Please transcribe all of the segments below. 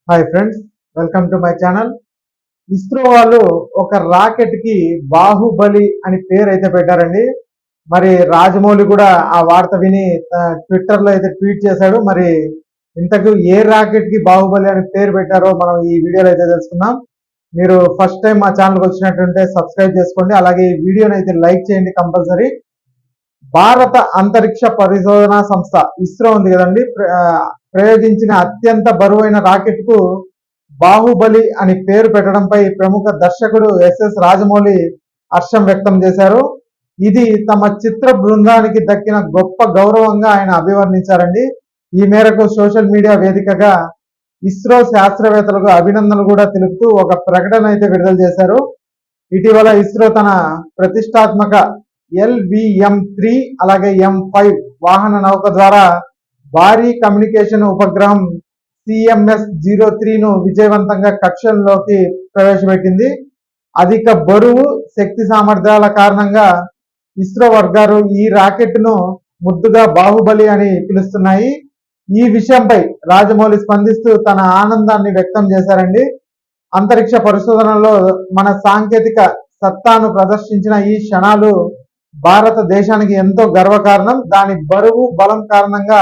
Hi friends, welcome to my channel. ISRO వాళ్ళు ఒక rocket కి బాహుబలి అని పేరు అయితే పెట్టారండి. మరి రాజమౌళి కూడా ఆ వార్త విని ట్విట్టర్ లో అయితే ట్వీట్ చేశాడు. మరి ఇంతకు ఏ రాకెట్ కి బాహుబలి అని పేరు పెట్టారో మనం ఈ వీడియోలో అయితే తెలుసుకుందాం. మీరు ఫస్ట్ టైం మా ఛానల్కి వచ్చినట్టుంటే సబ్స్క్రైబ్ చేసుకోండి. అలాగే ఈ వీడియోని అయితే లైక్ చేయండి కంపల్సరీ. భారత అంతరిక్ష పరిశోధన సంస్థ ఇస్రో ఉంది కదండి, ప్రయోగించిన అత్యంత బరువైన రాకెట్ కు బాహుబలి అని పేరు పెట్టడంపై ప్రముఖ దర్శకుడు ఎస్ఎస్ రాజమౌళి హర్షం వ్యక్తం చేశారు. ఇది తమ చిత్ర బృందానికి దక్కిన గొప్ప గౌరవంగా ఆయన అభివర్ణించారండి. ఈ మేరకు సోషల్ మీడియా వేదికగా ఇస్రో శాస్త్రవేత్తలకు అభినందనలు కూడా తెలుపుతూ ఒక ప్రకటన అయితే విడుదల చేశారు. ఇటీవల ఇస్రో తన ప్రతిష్టాత్మక LVM-3 అలాగే M5 వాహన నౌక ద్వారా భారీ కమ్యూనికేషన్ ఉపగ్రహం CMS-03 ను విజయవంతంగా కక్షలోకి ప్రవేశపెట్టింది. అధిక బరువు, శక్తి సామర్థ్యాల కారణంగా ఇస్రో వర్గాలు ఈ రాకెట్ ను ముద్దుగా బాహుబలి అని పిలుస్తున్నాయి. ఈ విషయంపై రాజమౌళి స్పందిస్తూ తన ఆనందాన్ని వ్యక్తం చేశారండి. అంతరిక్ష పరిశోధనలో మన సాంకేతిక సత్తాను ప్రదర్శించిన ఈ క్షణాలు భారతదేశానికి ఎంతో గర్వకారణం. దాని బరువు, బలం కారణంగా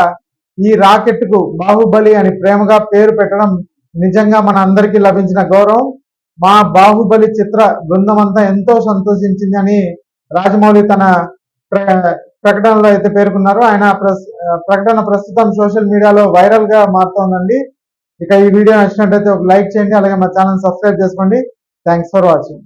ఈ రాకెట్ కు బాహుబలి అని ప్రేమగా పేరు పెట్టడం నిజంగా మన అందరికీ లభించిన గౌరవం. మా బాహుబలి చిత్ర బృందం అంతా ఎంతో సంతోషించింది అని రాజమౌళి తన ప్రకటనలో అయితే పేర్కొన్నారు. ఆయన ప్రకటన ప్రస్తుతం సోషల్ మీడియాలో వైరల్ గా మారుతోందండి. ఇక ఈ వీడియో నచ్చినట్లయితే ఒక లైక్ చేయండి, అలాగే మా ఛానల్ సబ్స్క్రైబ్ చేసుకోండి. Thanks for watching.